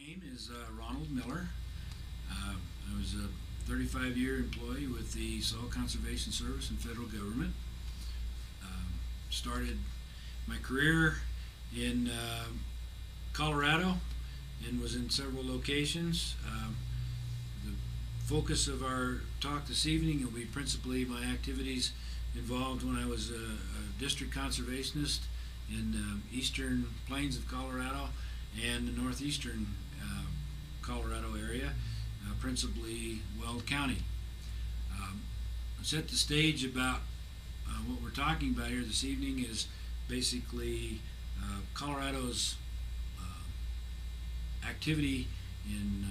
name is Ronald Miller. I was a 35-year employee with the Soil Conservation Service and federal government. Started my career in Colorado and was in several locations. The focus of our talk this evening will be principally my activities involved when I was a district conservationist in eastern plains of Colorado and the northeastern Colorado area, principally Weld County. Set the stage about what we're talking about here this evening is basically Colorado's activity in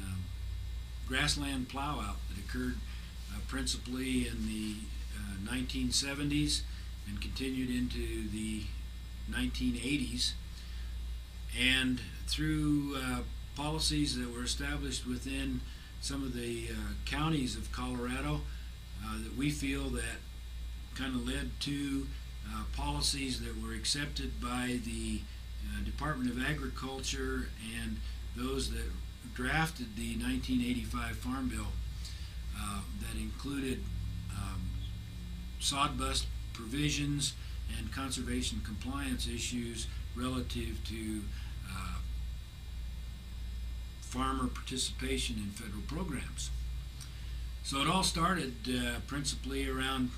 grassland plowout that occurred principally in the 1970s and continued into the 1980s, and through policies that were established within some of the counties of Colorado that we feel that kind of led to policies that were accepted by the Department of Agriculture and those that drafted the 1985 Farm Bill that included sod bust provisions and conservation compliance issues relative to farmer participation in federal programs. So it all started principally around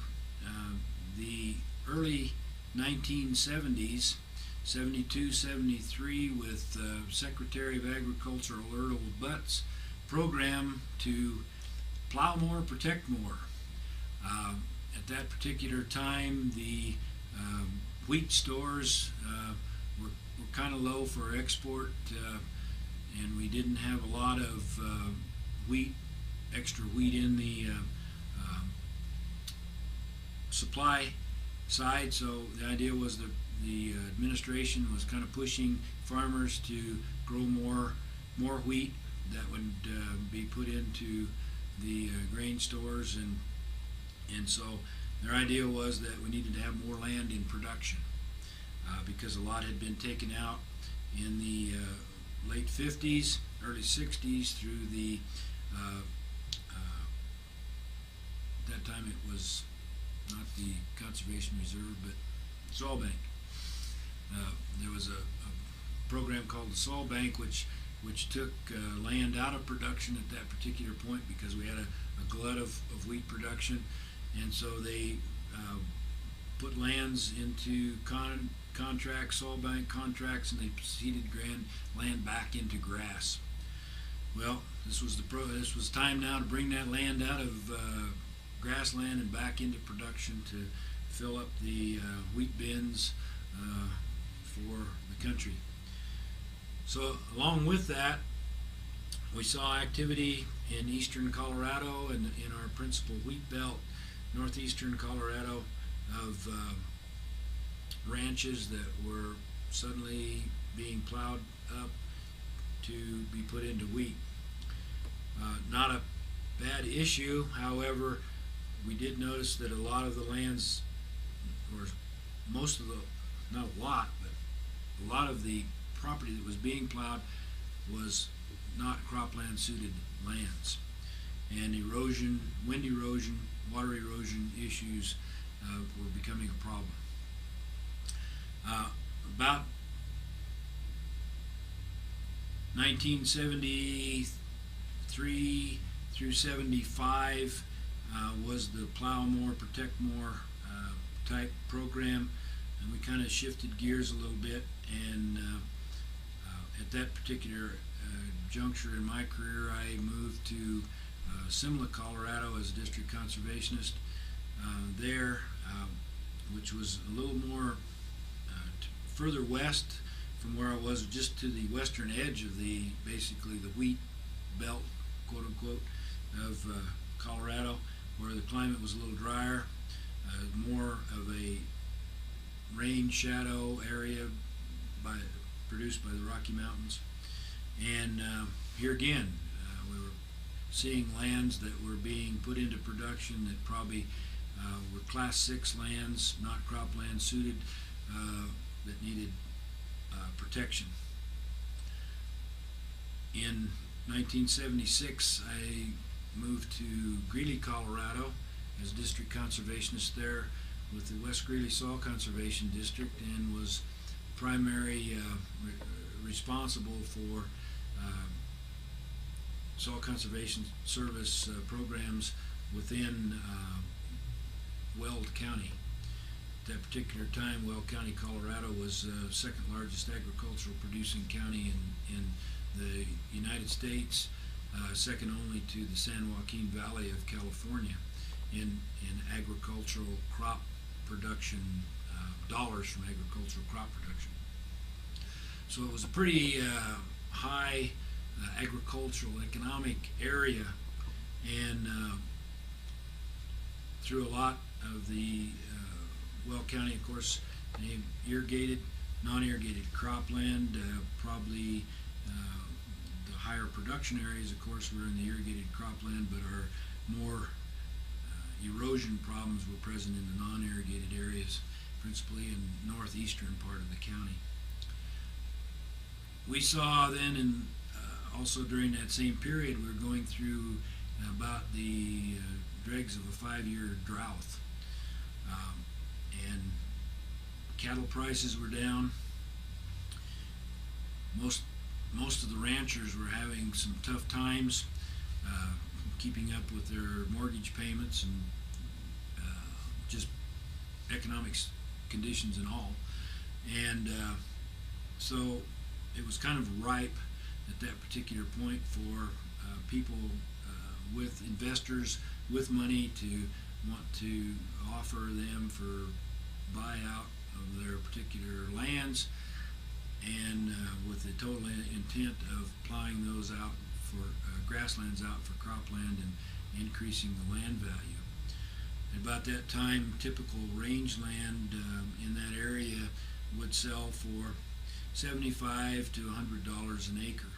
the early 1970s, 72, 73, with Secretary of Agriculture Erodible Butt's program to plow more, protect more. At that particular time, the wheat stores were kind of low for export, and we didn't have a lot of extra wheat in the supply side. So the idea was that the administration was kind of pushing farmers to grow more wheat that would be put into the grain stores, and so their idea was that we needed to have more land in production because a lot had been taken out in the late 50s, early 60s through the at that time it was not the Conservation Reserve but Soil Bank. There was a program called the Soil Bank which took land out of production at that particular point because we had a glut of wheat production, and so they put lands into contracts, Soil Bank contracts, and they seeded land back into grass. Well, this was time now to bring that land out of grassland and back into production to fill up the wheat bins for the country. So along with that, we saw activity in eastern Colorado and in our principal wheat belt, northeastern Colorado, of ranches that were suddenly being plowed up to be put into wheat. Not a bad issue, however, we did notice that a lot of the lands, or most of the, not a lot, but a lot of the property that was being plowed was not cropland suited lands, and erosion, wind erosion, water erosion issues were becoming a problem. About 1973 through 75 was the Plow More, Protect More type program, and we kind of shifted gears a little bit, and at that particular juncture in my career, I moved to Simla, Colorado as a district conservationist there, which was a little more further west from where I was, just to the western edge of basically the wheat belt, quote unquote, of Colorado, where the climate was a little drier, more of a rain shadow area produced by the Rocky Mountains. And here again, we were seeing lands that were being put into production that probably were Class 6 lands, not cropland suited, that needed protection. In 1976, I moved to Greeley, Colorado, as district conservationist there with the West Greeley Soil Conservation District, and was primary responsible for soil conservation service programs within Weld County. At that particular time, Weld County, Colorado was the second largest agricultural producing county in the United States, second only to the San Joaquin Valley of California in agricultural crop production, dollars from agricultural crop production. So it was a pretty high agricultural economic area, and through a lot of the Weld County, of course, irrigated, non-irrigated cropland, probably the higher production areas, of course, were in the irrigated cropland, but our more erosion problems were present in the non-irrigated areas, principally in northeastern part of the county. We saw then, in also during that same period, we were going through about the dregs of a 5-year drought, and cattle prices were down. Most of the ranchers were having some tough times keeping up with their mortgage payments and just economic conditions and all. And so it was kind of ripe at that particular point for people with investors with money to want to offer them for buyout of their particular lands, and with the total intent of plowing those out for grasslands out for cropland and increasing the land value. At about that time, typical rangeland in that area would sell for $75 to $100 an acre.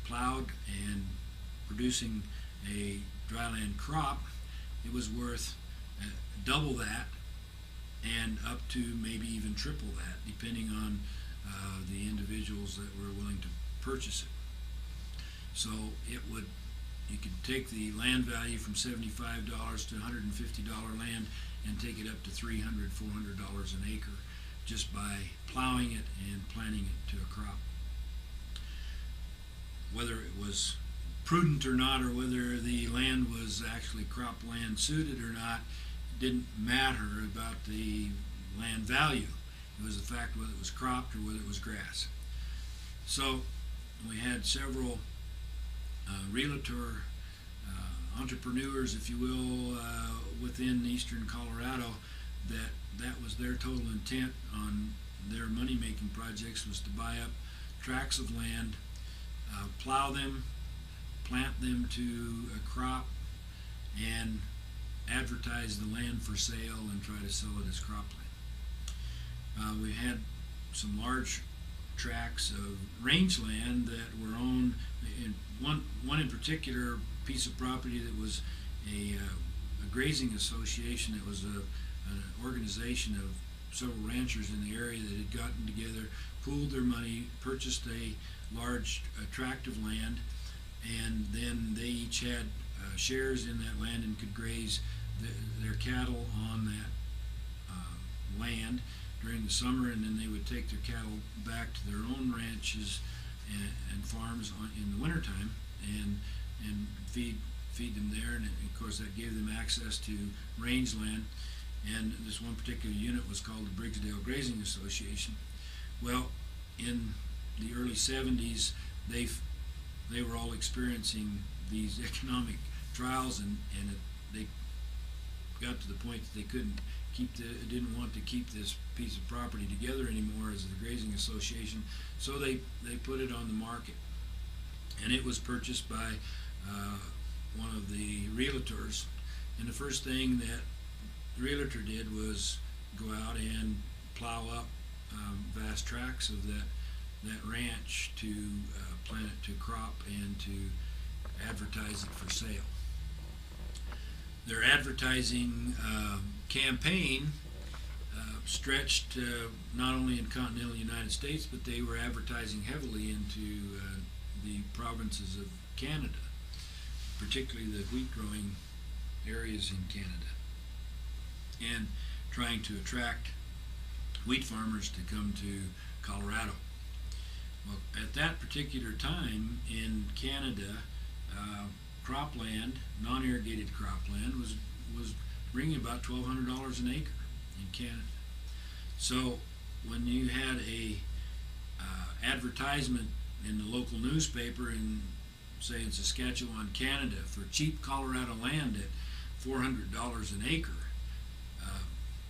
Plowed and producing a dryland crop, it was worth double that and up to maybe even triple that, depending on the individuals that were willing to purchase it. So you could take the land value from $75 to $150 land and take it up to $300, $400 an acre just by plowing it and planting it to a crop. Whether it was prudent or not, or whether the land was actually cropland suited or not, it didn't matter about the land value. It was the fact whether it was cropped or whether it was grass. So we had several realtor entrepreneurs, if you will, within eastern Colorado, that was their total intent on their money-making projects, was to buy up tracts of land, plow them, plant them to a crop, and advertise the land for sale and try to sell it as cropland. We had some large tracts of rangeland that were owned, in one in particular piece of property that was a grazing association. It was an organization of several ranchers in the area that had gotten together, pooled their money, purchased a large tract of land, and then they each had shares in that land and could graze their cattle on that land during the summer, and then they would take their cattle back to their own ranches and farms in the wintertime and feed them there. And of course that gave them access to rangeland, and this one particular unit was called the Briggsdale Grazing Association. Well, in the early 70s, they were all experiencing these economic trials, and they got to the point that they didn't want to keep this piece of property together anymore as a grazing association, so they put it on the market, and it was purchased by one of the realtors. And the first thing that the realtor did was go out and plow up vast tracts of that ranch to plant it to crop and to advertise it for sale. Their advertising campaign stretched not only in continental United States, but they were advertising heavily into the provinces of Canada, particularly the wheat growing areas in Canada, and trying to attract wheat farmers to come to Colorado. Well, at that particular time in Canada, cropland, non-irrigated cropland, was bringing about $1,200 an acre in Canada. So when you had a advertisement in the local newspaper in, say, in Saskatchewan, Canada, for cheap Colorado land at $400 an acre,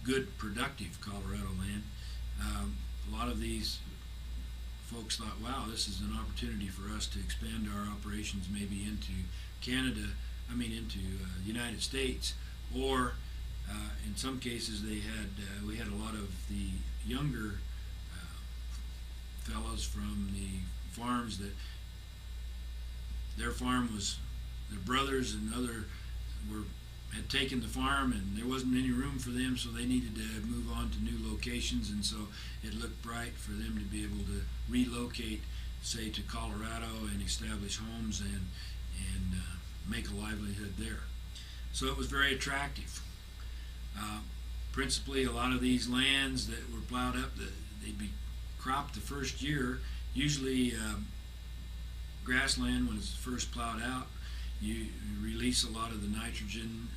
good productive Colorado land, a lot of these folks thought, wow, this is an opportunity for us to expand our operations maybe into Canada, into United States, or in some cases we had a lot of the younger fellows from the farms that their brothers and other had taken the farm, and there wasn't any room for them, so they needed to move on to new locations, and so it looked bright for them to be able to relocate, say, to Colorado and establish homes and make a livelihood there. So it was very attractive. Principally, a lot of these lands that were plowed up, they'd be cropped the first year. Usually, grassland, when it's first plowed out, you release a lot of the nitrogen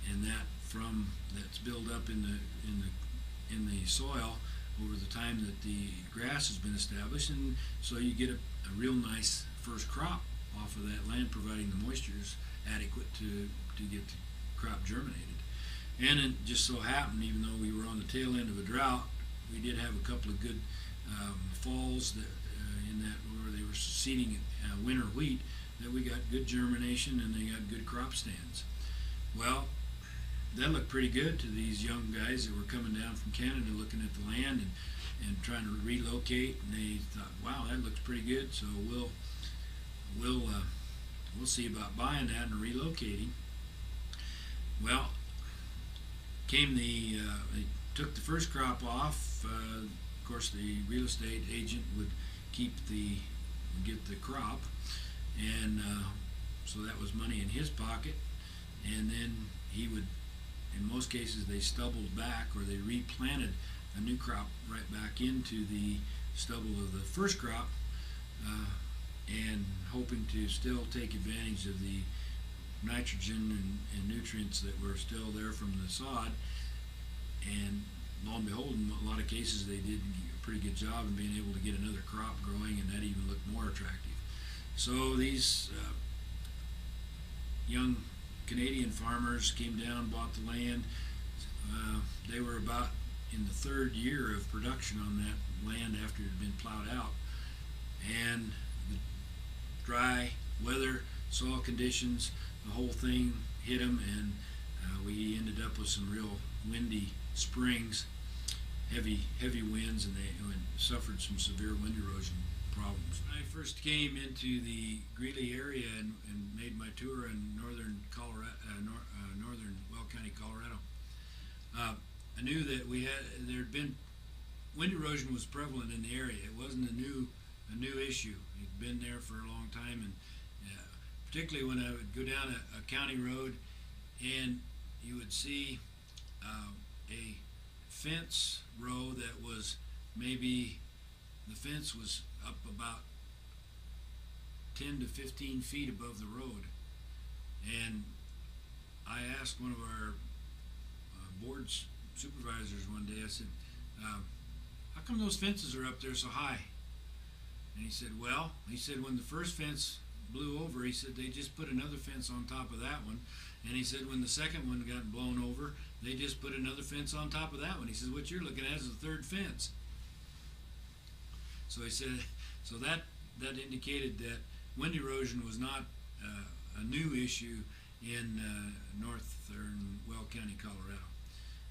and that's built up in the soil over the time that the grass has been established, and so you get a real nice first crop off of that land, providing the moisture is adequate to get the crop germinated. And it just so happened, even though we were on the tail end of a drought, we did have a couple of good falls that in that where they were seeding winter wheat, that we got good germination and they got good crop stands. Well, that looked pretty good to these young guys that were coming down from Canada looking at the land and trying to relocate, and they thought, wow, that looks pretty good, so we'll see about buying that and relocating. Well, they took the first crop off. Of course, the real estate agent would get the crop, and so that was money in his pocket. And then he would, in most cases, they stubbled back, or they replanted a new crop right back into the stubble of the first crop, and hoping to still take advantage of the nitrogen and nutrients that were still there from the sod. And lo and behold, in a lot of cases they did a pretty good job in being able to get another crop growing, and that even looked more attractive. So these young Canadian farmers came down, bought the land. They were about in the third year of production on that land after it had been plowed out, and the dry weather, soil conditions, the whole thing hit them, and we ended up with some real windy springs, heavy winds, and they suffered some severe wind erosion problems. When I first came into the Greeley area and made my tour in northern Colorado, northern Will County, Colorado, I knew that there had been wind erosion was prevalent in the area. It wasn't a new issue. It had been there for a long time, and particularly when I would go down a county road, and you would see a fence row that was maybe, the fence was up about 10 to 15 feet above the road. And I asked one of our board supervisors one day, I said, how come those fences are up there so high? And he said, when the first fence blew over, he said they just put another fence on top of that one. And he said when the second one got blown over, they just put another fence on top of that one. He said, what you're looking at is the third fence. So he said, so that indicated that wind erosion was not a new issue in northern Will County, Colorado.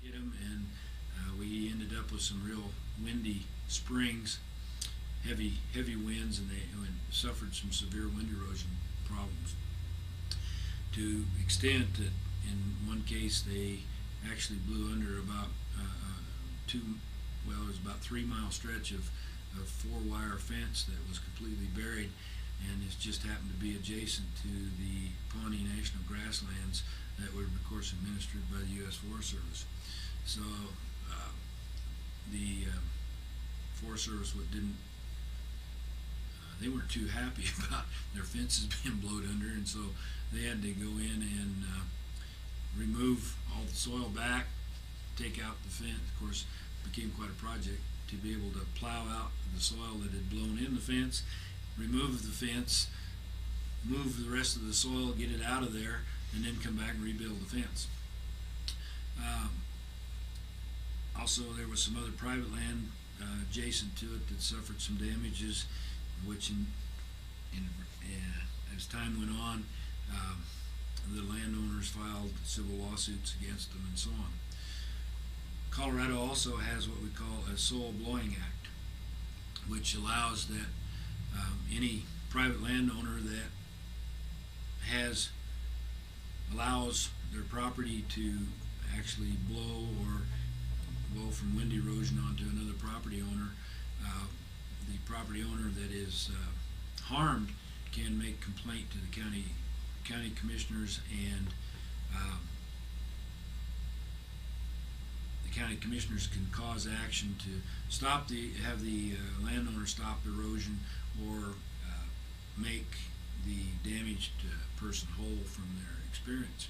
Hit them, and we ended up with some real windy springs, heavy winds, and they suffered some severe wind erosion problems, to the extent that in one case they actually blew under about well, it was about 3 mile stretch of 4-wire fence that was completely buried, and it just happened to be adjacent to the Pawnee National Grasslands that were, of course, administered by the U.S. Forest Service. So the Forest Service they weren't too happy about their fences being blowed under, and so they had to go in and remove all the soil back, take out the fence. Of course, it became quite a project to be able to plow out the soil that had blown in the fence, remove the fence, move the rest of the soil, get it out of there, and then come back and rebuild the fence. Also, there was some other private land adjacent to it that suffered some damages, which as time went on, the landowners filed civil lawsuits against them and so on. Colorado also has what we call a soil blowing act, which allows that any private landowner that allows their property to actually blow from wind erosion onto another property owner, the property owner that is harmed can make complaint to the county commissioners, and the county commissioners can cause action to have the landowner stop erosion or make the damaged person whole from their experience.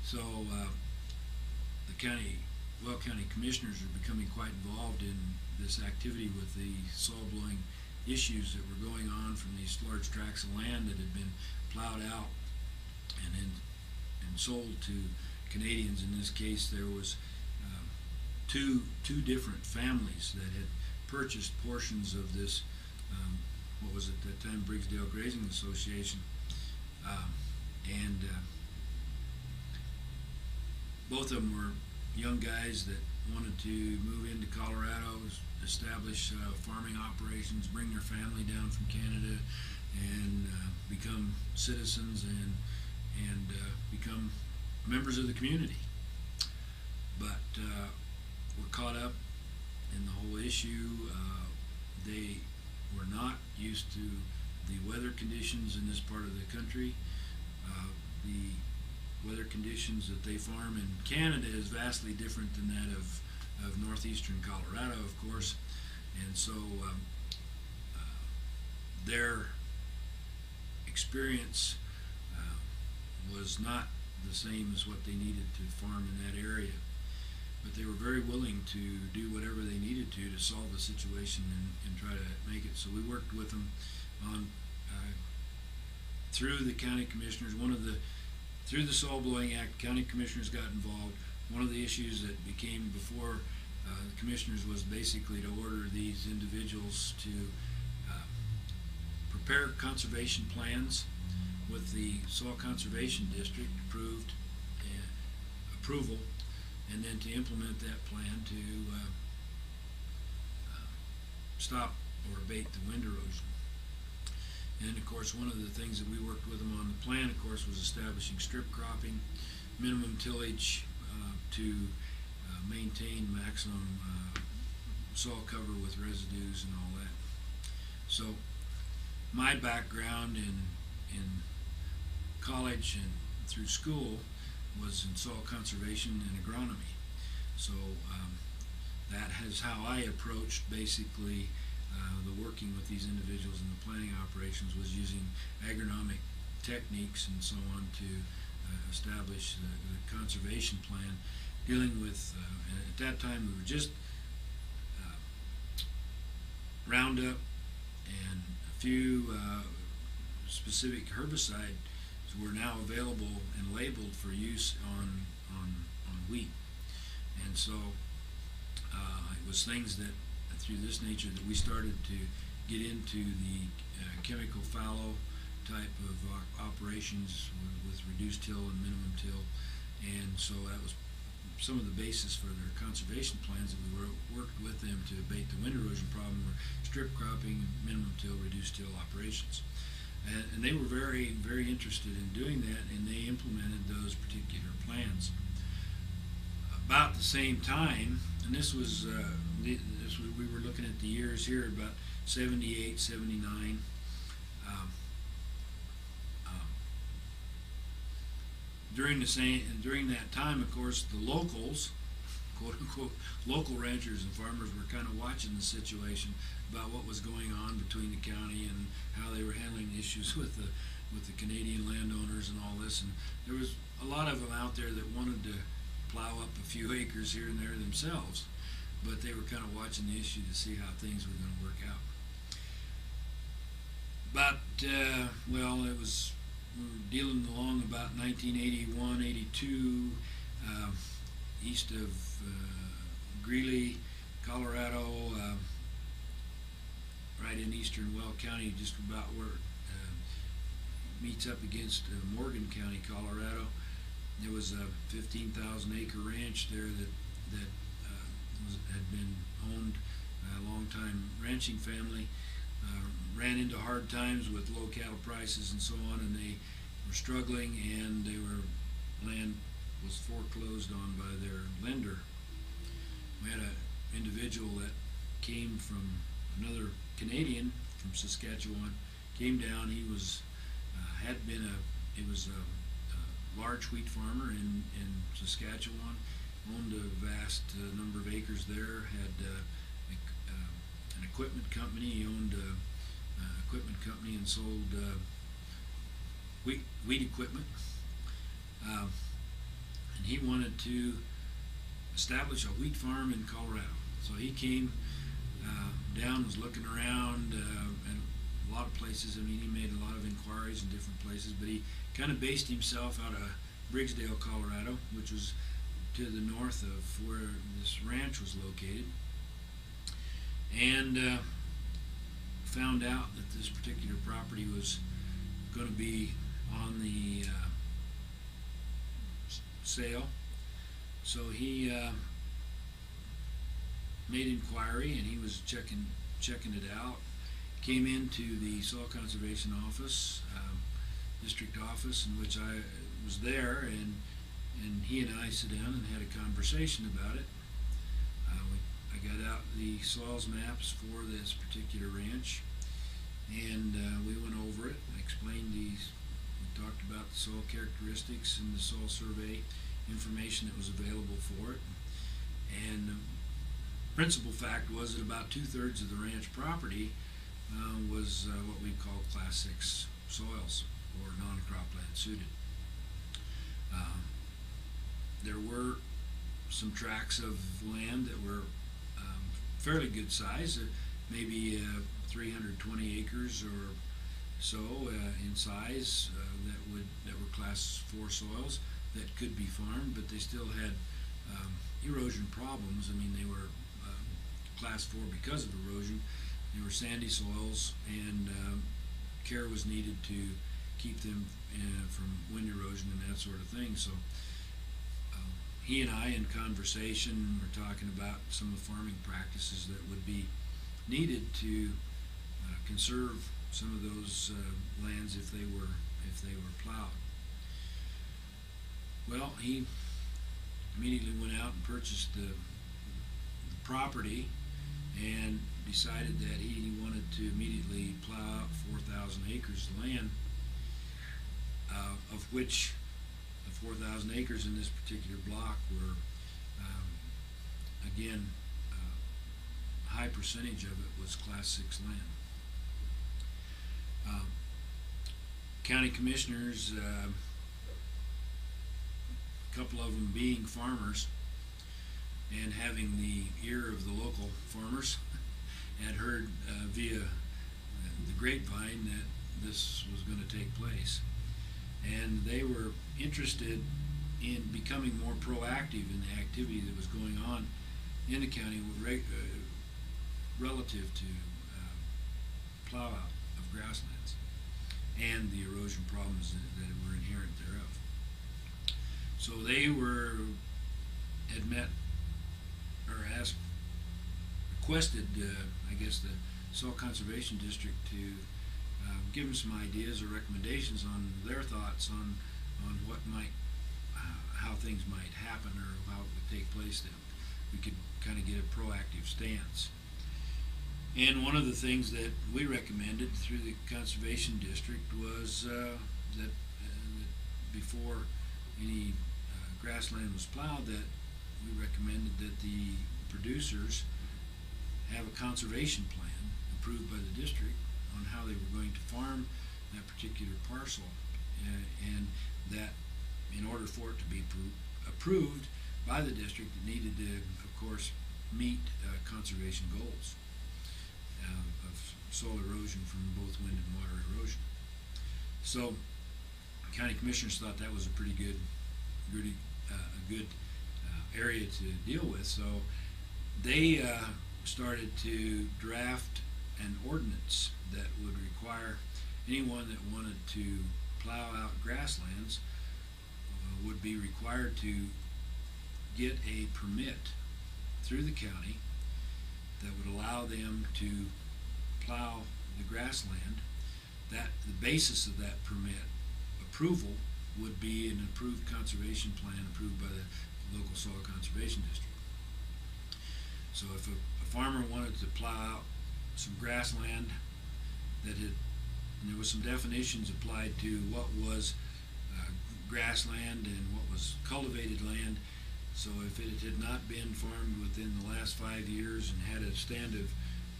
So the county commissioners are becoming quite involved in this activity with the soil blowing issues that were going on from these large tracts of land that had been plowed out and sold to Canadians. In this case, there was two different families that had purchased portions of this, what was at that time Briggsdale Grazing Association, and both of them were young guys that wanted to move into Colorado, establish farming operations, bring their family down from Canada, and become citizens and become members of the community. But were caught up in the whole issue. They were not used to the weather conditions in this part of the country. The weather conditions that they farm in Canada is vastly different than that of northeastern Colorado, of course, and so their experience was not the same as what they needed to farm in that area, but they were very willing to do whatever they needed to solve the situation and try to make it. So we worked with them on through the county commissioners. Through the Soil Blowing Act, county commissioners got involved. One of the issues that became before the commissioners was basically to order these individuals to prepare conservation plans with the Soil Conservation District approval, and then to implement that plan to stop or abate the wind erosion. And of course, one of the things that we worked with them on the plan, of course, was establishing strip cropping, minimum tillage to maintain maximum soil cover with residues and all that. So my background in college and through school was in soil conservation and agronomy. So that is how I approached basically the working with these individuals in the planning operations, was using agronomic techniques and so on to establish the conservation plan, dealing with, at that time we were just Roundup and a few specific herbicides were now available and labeled for use on wheat. And so it was things that through this nature that we started to get into the chemical fallow type of operations with reduced till and minimum till, and so that was some of the basis for their conservation plans that we worked with them to abate the wind erosion problem, were strip cropping, minimum till, reduced till operations. And they were very, very interested in doing that, and they implemented those particular plans. About the same time, and this was we were looking at the years here about 78, 79. Um, um, during that time, of course, the locals, quote unquote, local ranchers and farmers were kind of watching the situation about what was going on between the county and how they were handling issues with the Canadian landowners and all this. And there was a lot of them out there that wanted to plow up a few acres here and there themselves, but they were kind of watching the issue to see how things were going to work out. But well, we were dealing along about 1981, 82, east of Greeley, Colorado, right in eastern Well County, just about where it meets up against Morgan County, Colorado. There was a 15,000 acre ranch there that had been owned by a long-time ranching family. Ran into hard times with low cattle prices and so on, and they were struggling, and land was foreclosed on by their lender. We had an individual that came from another Canadian from Saskatchewan, came down. He was a large wheat farmer in Saskatchewan, owned a vast number of acres there, had an equipment company. He owned an equipment company and sold wheat equipment. And he wanted to establish a wheat farm in Colorado. So he came down, was looking around and a lot of places. I mean, he made a lot of inquiries in different places, but he kind of based himself out of Briggsdale, Colorado, which was to the north of where this ranch was located, and found out that this particular property was going to be on the sale. So he made inquiry, and he was checking it out. Came into the Soil Conservation Office, district office, in which I was there, and he and I sat down and had a conversation about it. I got out the soils maps for this particular ranch, and we went over it. I explained these. We talked about the soil characteristics and the soil survey information that was available for it. And the principal fact was that about 2/3 of the ranch property was what we call Class 6 soils, or non-cropland suited. There were some tracts of land that were fairly good size, maybe 320 acres or so in size, that were Class 4 soils that could be farmed, but they still had erosion problems. I mean, they were Class 4 because of erosion. They were sandy soils, and care was needed to keep them from wind erosion and that sort of thing. So he and I, in conversation, were talking about some of the farming practices that would be needed to conserve some of those lands if they were plowed. Well, he immediately went out and purchased the property, and decided that he wanted to immediately plow out 4,000 acres of land, of which the 4,000 acres in this particular block were, again, a high percentage of it was Class 6 land. County commissioners, a couple of them being farmers and having the ear of the local farmers, had heard via the grapevine that this was going to take place, and they were interested in becoming more proactive in the activity that was going on in the county relative to plow out of grasslands and the erosion problems that were inherent thereof. So they had met or requested, I guess, the Soil Conservation District to give them some ideas or recommendations on their thoughts on what might, how things might happen or how it would take place. That we could kind kind of get a proactive stance. And one of the things that we recommended through the Conservation District was that before any grassland was plowed, that we recommended that the producers have a conservation plan approved by the district on how they were going to farm that particular parcel, and that in order for it to be approved by the district, it needed to, of course, meet conservation goals of soil erosion from both wind and water erosion. So county commissioners thought that was a pretty good, a good area to deal with. So they started to draft an ordinance that would require anyone that wanted to plow out grasslands would be required to get a permit through the county that would allow them to plow the grassland. That the basis of that permit approval would be an approved conservation plan approved by the local soil conservation district. So if a farmer wanted to plow out some grassland that had, and there was some definitions applied to what was grassland and what was cultivated land. So if it had not been farmed within the last 5 years and had a stand of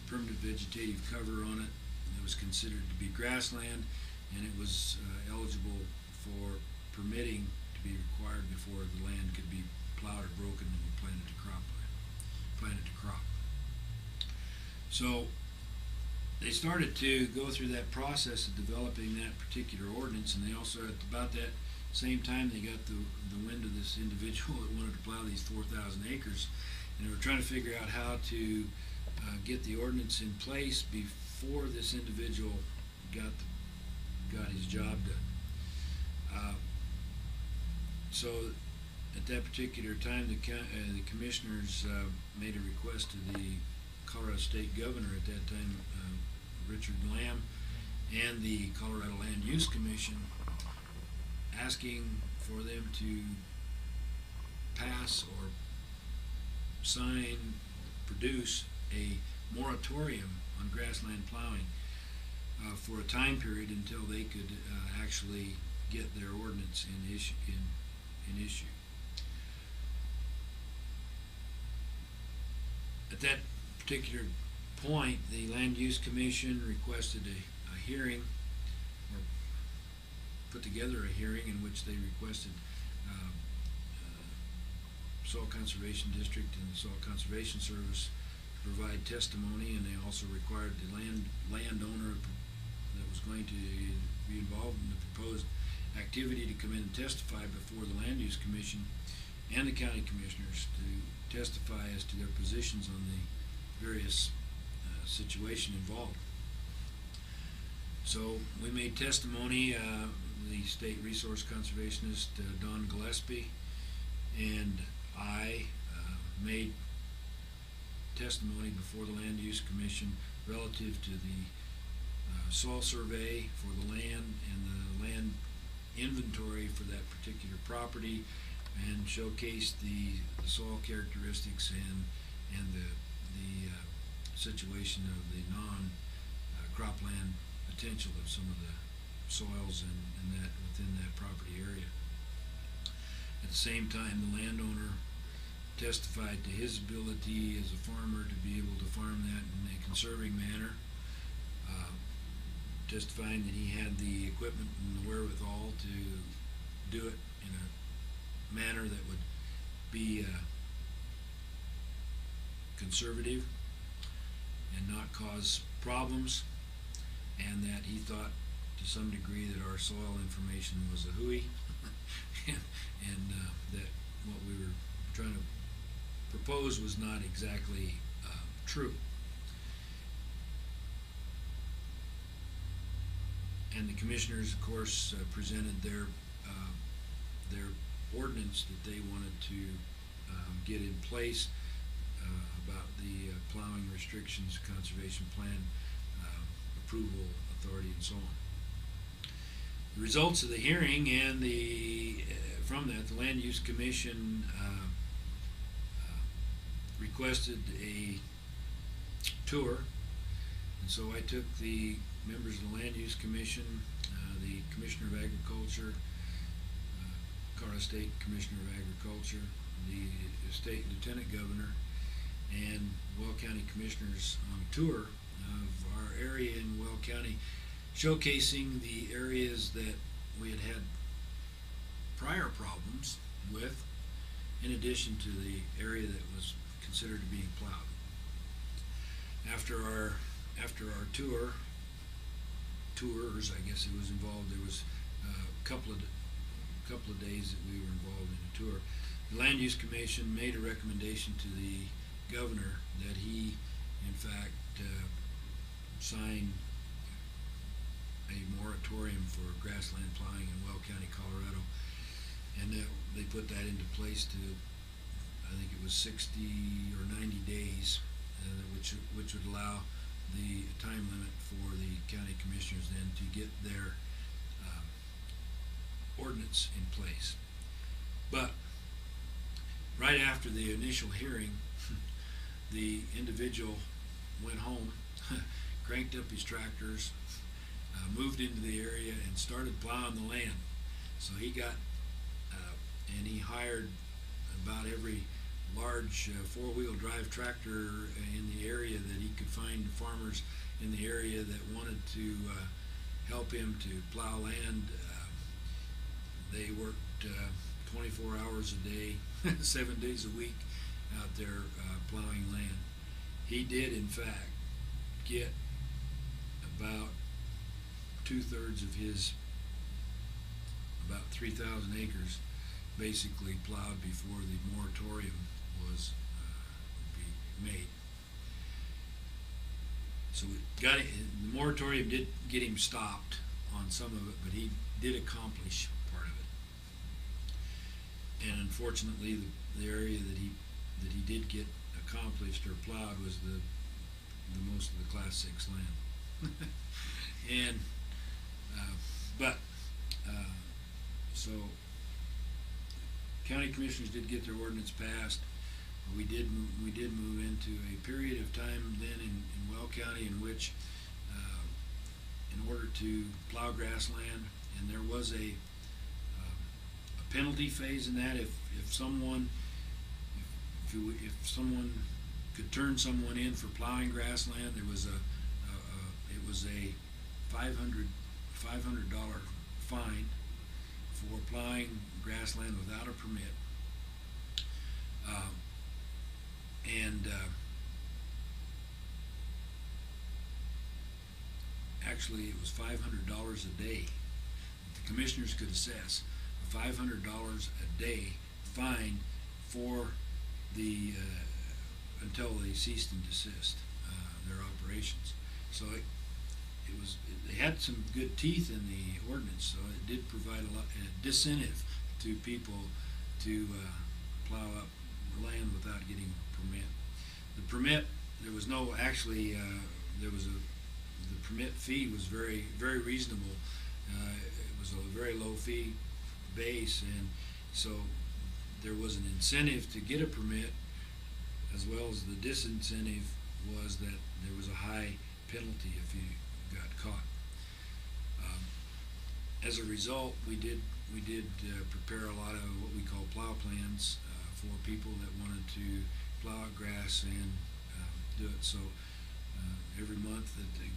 permanent vegetative cover on it, it was considered to be grassland, and it was eligible for permitting to be required before the land could be plowed or broken and planted to crop. So they started to go through that process of developing that particular ordinance, and they also, at about that same time, they got the wind of this individual that wanted to plow these 4,000 acres, and they were trying to figure out how to get the ordinance in place before this individual got his job done. So at that particular time, the commissioners made a request to the Colorado State Governor at that time, Richard Lamb, and the Colorado Land Use Commission, asking for them to pass or sign, produce a moratorium on grassland plowing for a time period until they could actually get their ordinance in issue. At that particular point, the Land Use Commission requested a hearing, or put together a hearing in which they requested Soil Conservation District and the Soil Conservation Service to provide testimony, and they also required the landowner that was going to be involved in the proposed activity to come in and testify before the Land Use Commission and the county commissioners to testify as to their positions on the various situation involved. So we made testimony, the state resource conservationist Don Gillespie and I made testimony before the Land Use Commission relative to the soil survey for the land and the land inventory for that particular property, and showcased the soil characteristics and the situation of the non-cropland potential of some of the soils and that within that property area. At the same time, the landowner testified to his ability as a farmer to be able to farm that in a conserving manner, testifying that he had the equipment and the wherewithal to do it in a manner that would be conservative and not cause problems, and that he thought to some degree that our soil information was a hooey and that what we were trying to propose was not exactly true. And the commissioners, of course, presented their ordinance that they wanted to get in place about the plowing restrictions, conservation plan, approval authority, and so on. The results of the hearing and from that, the Land Use Commission requested a tour, and so I took the members of the Land Use Commission, the Commissioner of Agriculture, Colorado State Commissioner of Agriculture, the State Lieutenant Governor, and Weld County Commissioners on a tour of our area in Weld County, showcasing the areas that we had had prior problems with, in addition to the area that was considered to be plowed. After our tours, I guess it was involved. There was a couple of days that we were involved in a tour. The Land Use Commission made a recommendation to the governor that he, in fact, sign a moratorium for grassland plowing in Weld County, Colorado, and they put that into place to, I think it was 60 or 90 days, which would allow the time limit for the county commissioners then to get their ordinance in place. But right after the initial hearing, the individual went home, cranked up his tractors, moved into the area and started plowing the land. So he got, and he hired about every large four-wheel drive tractor in the area that he could find, farmers in the area that wanted to help him to plow land. They worked 24 hours a day, 7 days a week out there plowing land. He did, in fact, get about 2/3 of his, about 3,000 acres, basically plowed before the moratorium was be made. So we got it, the moratorium did get him stopped on some of it, but he did accomplish part of it. And unfortunately, the area that he did get accomplished or plowed was the most of the Class 6 land. And so county commissioners did get their ordinance passed. We did move into a period of time then in Weld County in which, in order to plow grassland, and there was a penalty phase in that. If someone could turn someone in for plowing grassland, there was it was a $500 fine for plowing grassland without a permit. Actually, it was $500 a day. The commissioners could assess a $500 a day fine for the until they ceased and desist their operations. So they had some good teeth in the ordinance, so it did provide a lot disincentive to people to plow up land without getting a permit. The permit, there was no, actually, the permit fee was very, very reasonable. It was a very low fee base, and so there was an incentive to get a permit, as well as the disincentive was that there was a high penalty if you got caught. As a result, we did prepare a lot of what we call plow plans for people that wanted to plow grass and do it. So every month at the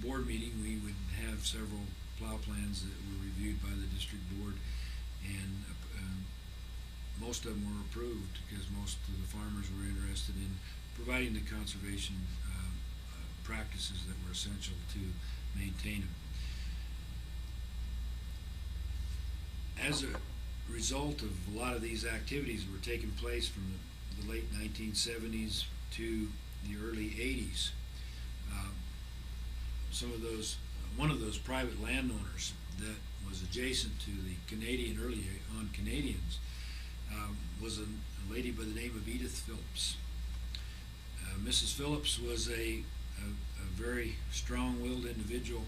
board meeting, we would have several plow plans that were reviewed by the district board, and most of them were approved because most of the farmers were interested in providing the conservation practices that were essential to maintain them. As a result of a lot of these activities were taking place from the late 1970s to the early 80s, one of those private landowners that was adjacent to the early on Canadians was a lady by the name of Edith Phillips. Mrs. Phillips was a very strong-willed individual,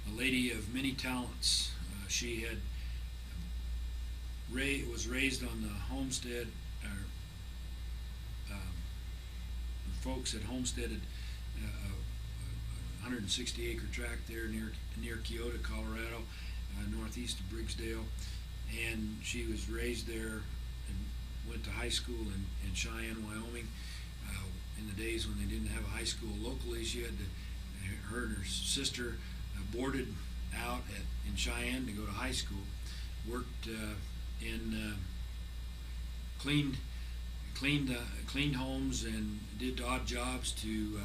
a lady of many talents. She had was raised on the homestead, folks that homesteaded a 160-acre tract there near Kyoto, Colorado, northeast of Briggsdale, and she was raised there and went to high school in Cheyenne, Wyoming. In the days when they didn't have a high school locally, her and her sister boarded out in Cheyenne to go to high school. Worked cleaned homes and did odd jobs to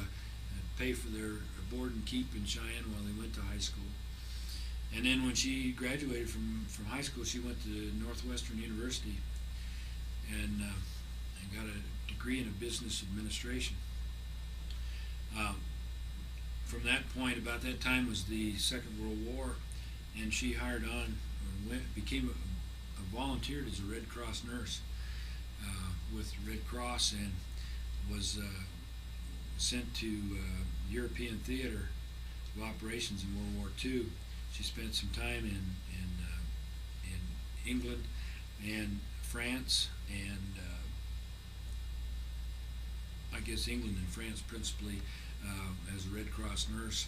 pay for their board and keep in Cheyenne while they went to high school. And then when she graduated from high school, she went to Northwestern University and got a degree in business administration. From that point, about that time was the Second World War, and she became a volunteered as a Red Cross nurse with Red Cross, and was sent to European theater of operations in World War II. She spent some time in England and France, and I guess England and France principally, as a Red Cross nurse.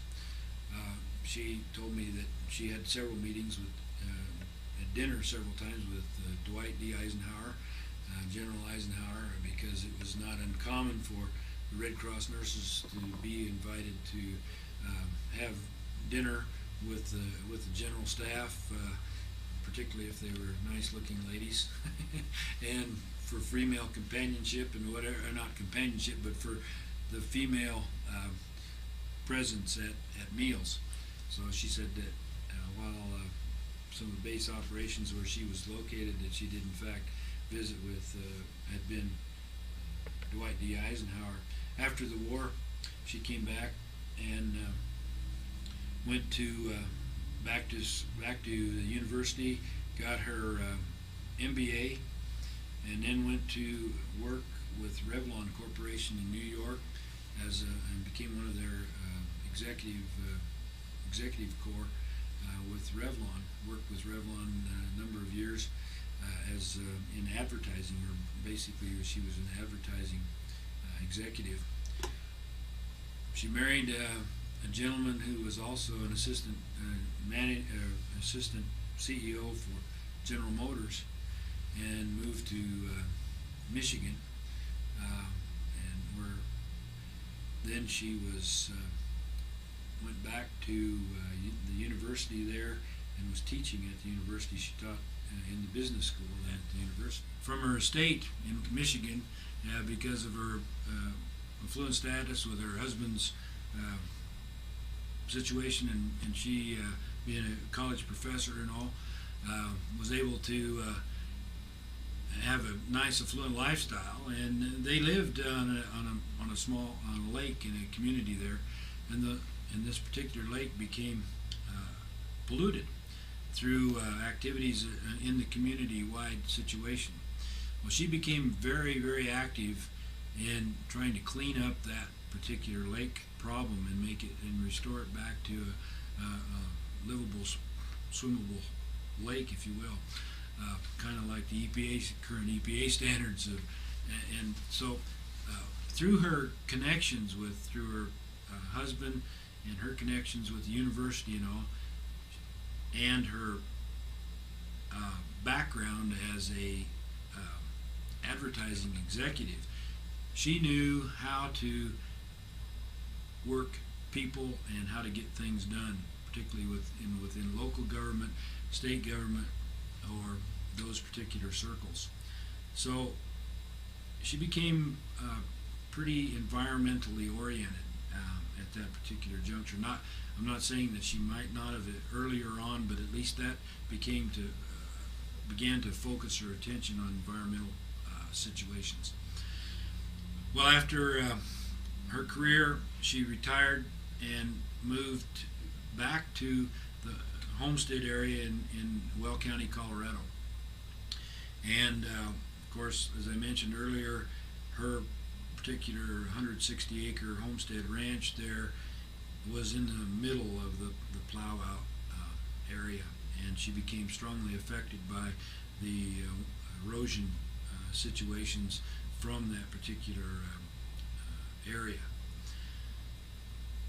She told me that she had several meetings at dinner several times with Dwight D. Eisenhower, General Eisenhower, because it was not uncommon for the Red Cross nurses to be invited to have dinner with the general staff, particularly if they were nice-looking ladies, and for female companionship and whatever, not companionship, but for the female presence at meals. So she said that while some of the base operations where she was located that she did in fact visit with had been Dwight D. Eisenhower. After the war, she came back and went back to the university, got her MBA, and then went to work with Revlon Corporation in New York and became one of their executive corps with Revlon. Worked with Revlon a number of years as in advertising, or basically she was an advertising executive. She married a gentleman who was also an assistant CEO for General Motors, and moved to Michigan, and then she went back to the university there and was teaching at the university. She taught in the business school at the university. From her estate in Michigan, because of her affluent status with her husband's situation, and she being a college professor and all, was able to have a nice affluent lifestyle, and they lived on a lake in a community there, and this particular lake became polluted through activities in the community-wide situation. Well, she became very, very active in trying to clean up that particular lake problem and make it and restore it back to a livable, swimmable lake, if you will, kind of like the current EPA standards and so through her connections through her husband and her connections with the university and all, and her background as a advertising executive, she knew how to work people and how to get things done, particularly within local government, state government, or those particular circles. So she became pretty environmentally oriented at that particular juncture. I'm not saying that she might not have it earlier on, but at least that began to focus her attention on environmental situations. Well, after her career, she retired and moved back to the homestead area in Well County, Colorado. And of course, as I mentioned earlier, her particular 160-acre homestead ranch there was in the middle of the plow out area, and she became strongly affected by the erosion situations from that particular area.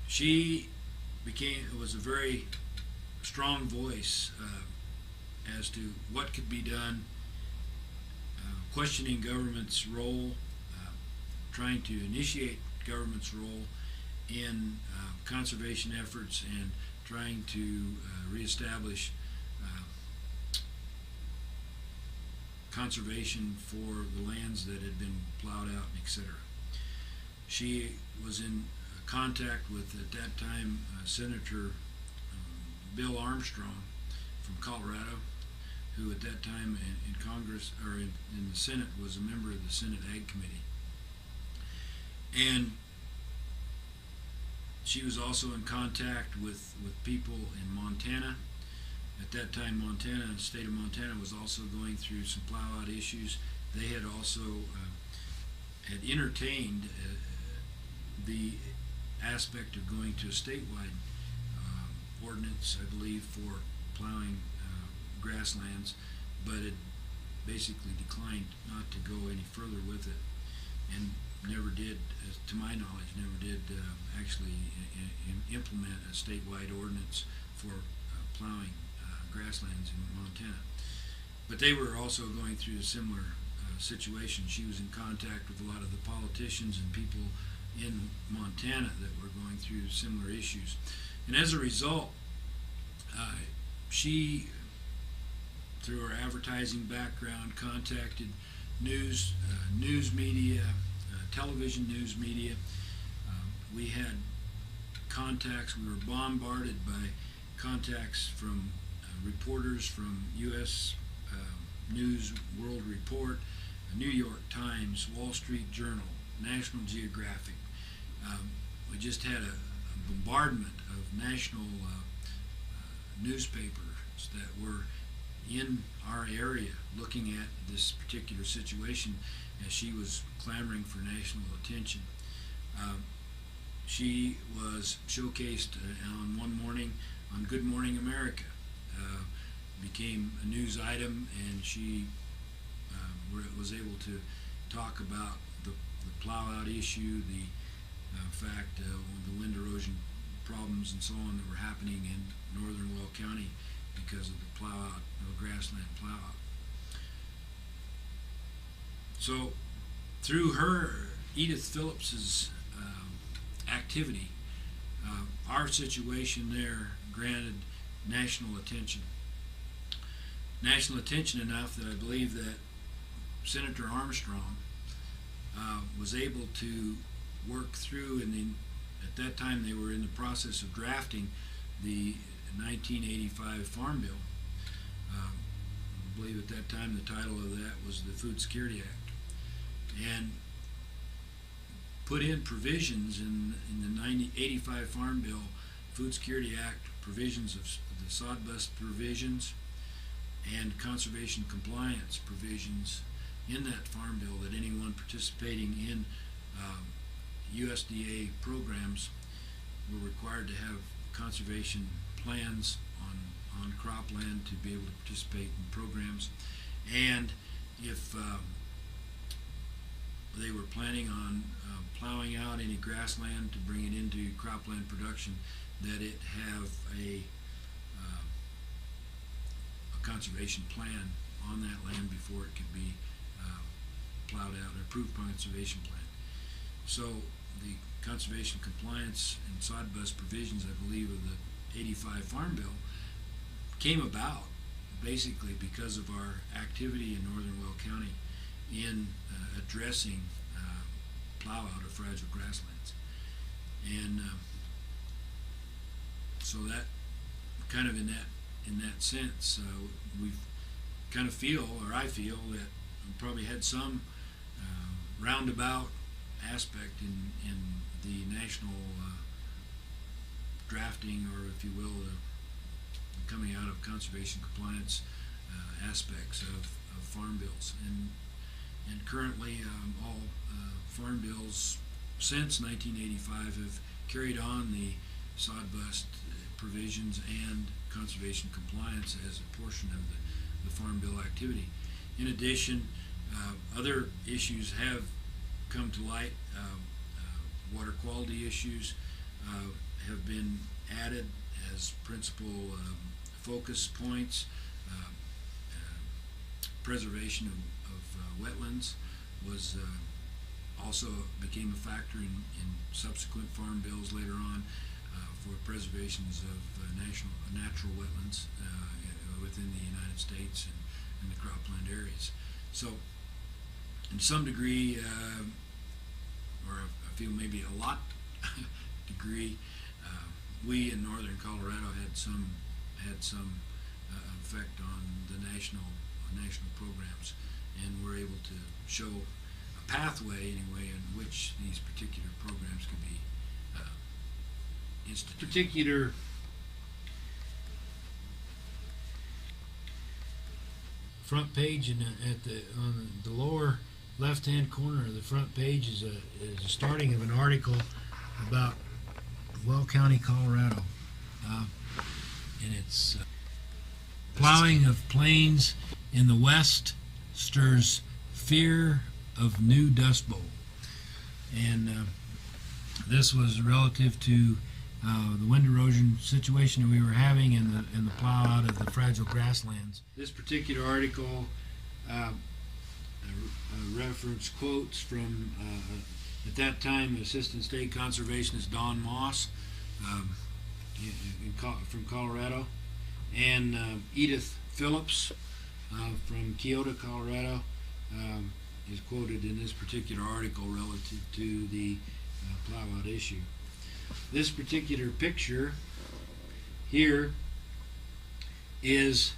She was a very strong voice as to what could be done, questioning government's role, trying to initiate government's role in conservation efforts, and trying to reestablish conservation for the lands that had been plowed out, etc. She was in contact with, at that time, Senator Bill Armstrong from Colorado, who at that time in Congress, or in the Senate, was a member of the Senate Ag Committee. And she was also in contact with people in Montana. At that time, the state of Montana was also going through some plow-out issues. They had also had entertained the aspect of going to a statewide ordinance, I believe, for plowing grasslands, but it basically declined not to go any further with it, and never did, to my knowledge, actually implement a statewide ordinance for plowing grasslands in Montana. But they were also going through a similar situation. She was in contact with a lot of the politicians and people in Montana that were going through similar issues. And as a result, she, through her advertising background, contacted news media, television news media. We had contacts. We were bombarded by contacts from reporters from U.S. News, World Report, New York Times, Wall Street Journal, National Geographic. We just had a bombardment of national newspapers that were in our area looking at this particular situation as she was clamoring for national attention. She was showcased on one morning on Good Morning America. Became a news item, and she was able to talk about the plow-out issue, the fact the wind erosion problems and so on that were happening in northern Will County because of the plow-out, grassland plow-out. So through her, Edith Phillips's activity, our situation there granted national attention. National attention enough that I believe that Senator Armstrong was able to work through, at that time they were in the process of drafting the 1985 Farm Bill. I believe at that time the title of that was the Food Security Act, and put in provisions in the 1985 Farm Bill, Food Security Act, provisions of the sod bust provisions and conservation compliance provisions in that Farm Bill, that anyone participating in USDA programs were required to have conservation plans on cropland to be able to participate in programs. And if they were planning on plowing out any grassland to bring it into cropland production, that it have a conservation plan on that land before it could be plowed out, an approved conservation plan. So the conservation compliance and sod bust provisions, I believe, of the 85 Farm Bill came about basically because of our activity in northern Will County in addressing plow out of fragile grasslands. And so that kind of in that sense, we kind of feel, or I feel, that we probably had some roundabout aspect in the national drafting, or if you will, the coming out of conservation compliance aspects of farm bills. And currently all farm bills since 1985 have carried on the sod bust provisions and conservation compliance as a portion of the Farm Bill activity. In addition, other issues have come to light. water quality issues have been added as principal focus points. Preservation of wetlands was also became a factor in subsequent farm bills later on for preservations of natural wetlands within the United States and the cropland areas. So, in some degree, or I feel maybe a lot degree, we in northern Colorado had some effect on the national programs, and we're able to show a pathway anyway in which these particular programs can be instituted. Particular front page and on the lower left-hand corner of the front page is a starting of an article about Well County, Colorado, and it's plowing of plains in the west stirs fear of new dust bowl, and this was relative to the wind erosion situation that we were having and the plow out of the fragile grasslands. This particular article reference quotes from at that time Assistant State Conservationist Don Moss from Colorado, and Edith Phillips from Kyoto, Colorado, is quoted in this particular article relative to the plow out issue. This particular picture here is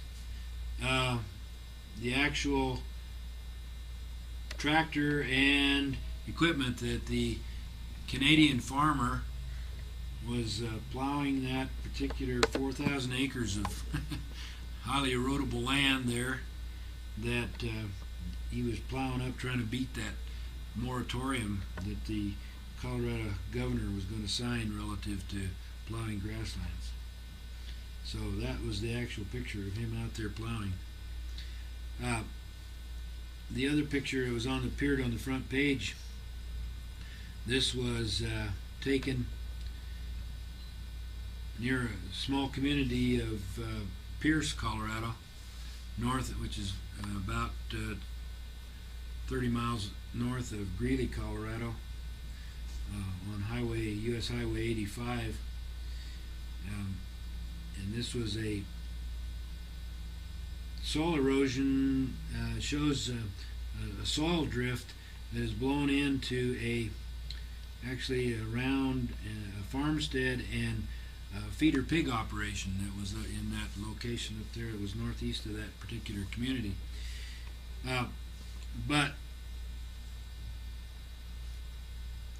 the actual tractor and equipment that the Canadian farmer was plowing that particular 4,000 acres of highly erodible land there that he was plowing up, trying to beat that moratorium that the Colorado governor was going to sign relative to plowing grasslands. So that was the actual picture of him out there plowing. The other picture that was appeared on the front page, this was taken near a small community of Pierce, Colorado, which is about 30 miles north of Greeley, Colorado, on US Highway 85. And this was a soil erosion, shows a soil drift that is blown into actually around a farmstead and feeder pig operation that was in that location up there. It was northeast of that particular community. But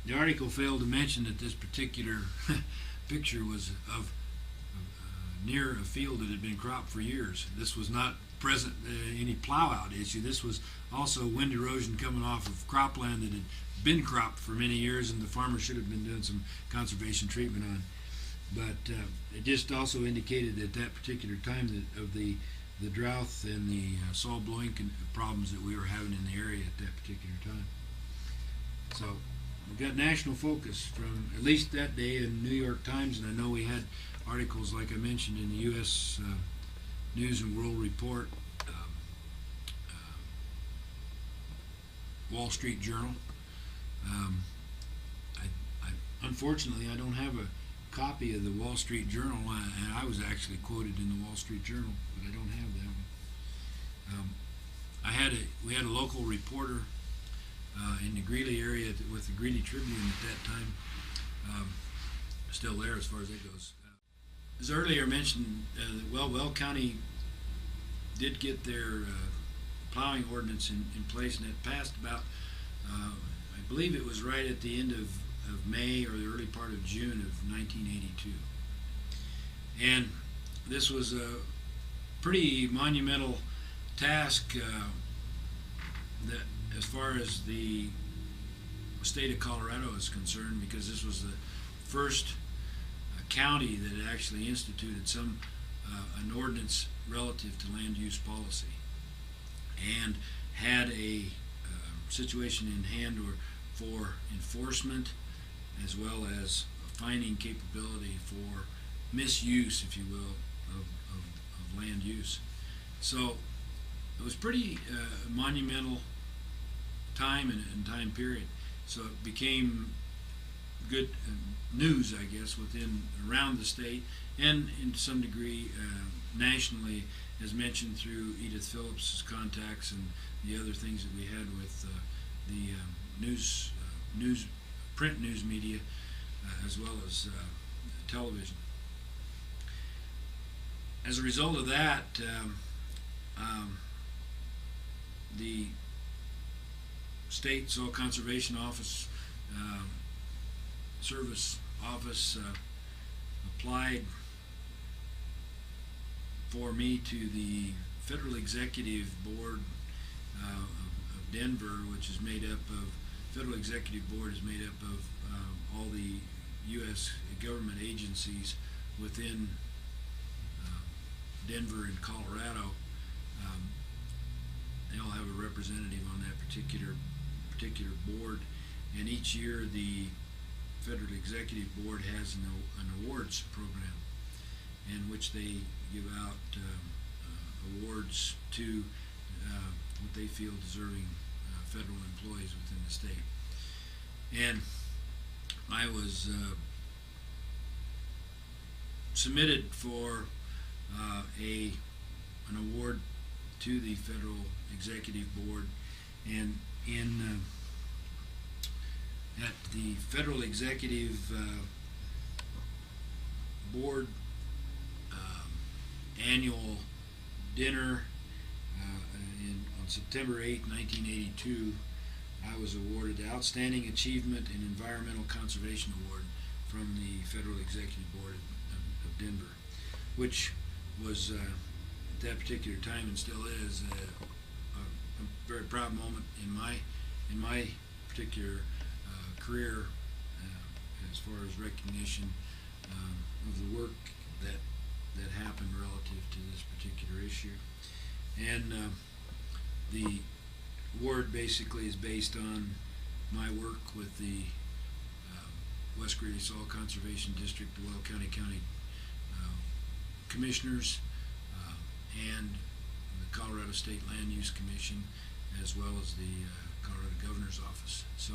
the article failed to mention that this particular picture was of near a field that had been cropped for years. This was not present any plow out issue. This was also wind erosion coming off of cropland that had been cropped for many years, and the farmer should have been doing some conservation treatment on. But it just also indicated that that particular time of the drought and the soil blowing problems that we were having in the area at that particular time. So we got national focus from at least that day in New York Times, and I know we had articles like I mentioned in the U.S. News and World Report, Wall Street Journal. Unfortunately, I don't have a copy of the Wall Street Journal, and I was actually quoted in the Wall Street Journal, but I don't have that one. We had a local reporter in the Greeley area with the Greeley Tribune at that time, still there as far as that goes. As earlier mentioned, Well County did get their plowing ordinance in place, and it passed about, I believe it was right at the end of May or the early part of June of 1982. And this was a pretty monumental task that, as far as the state of Colorado is concerned, because this was the first county that actually instituted an ordinance relative to land use policy and had a situation in hand for enforcement as well as a fining capability for misuse, if you will, of land use. So it was pretty monumental time and time period. So it became good news, I guess, around the state, and in some degree nationally, as mentioned through Edith Phillips' contacts and the other things that we had with the print news media, as well as television. As a result of that, the State Soil Conservation Office Service Office applied for me to the Federal Executive Board of Denver, which is made up of, Federal Executive Board is made up of all the U.S. government agencies within Denver and Colorado. They all have a representative on that particular board, and each year the Federal Executive Board has an awards program in which they give out awards to what they feel deserving federal employees within the state. And I was submitted for an award to the Federal Executive Board, and at the Federal Executive Board annual dinner on September 8, 1982, I was awarded the Outstanding Achievement in Environmental Conservation Award from the Federal Executive Board of Denver, which was at that particular time, and still is, a very proud moment in my particular career as far as recognition of the work that happened relative to this particular issue. And the award basically is based on my work with the West Greeley Soil Conservation District, the Will County Commissioners, and the Colorado State Land Use Commission, as well as the Colorado Governor's Office. So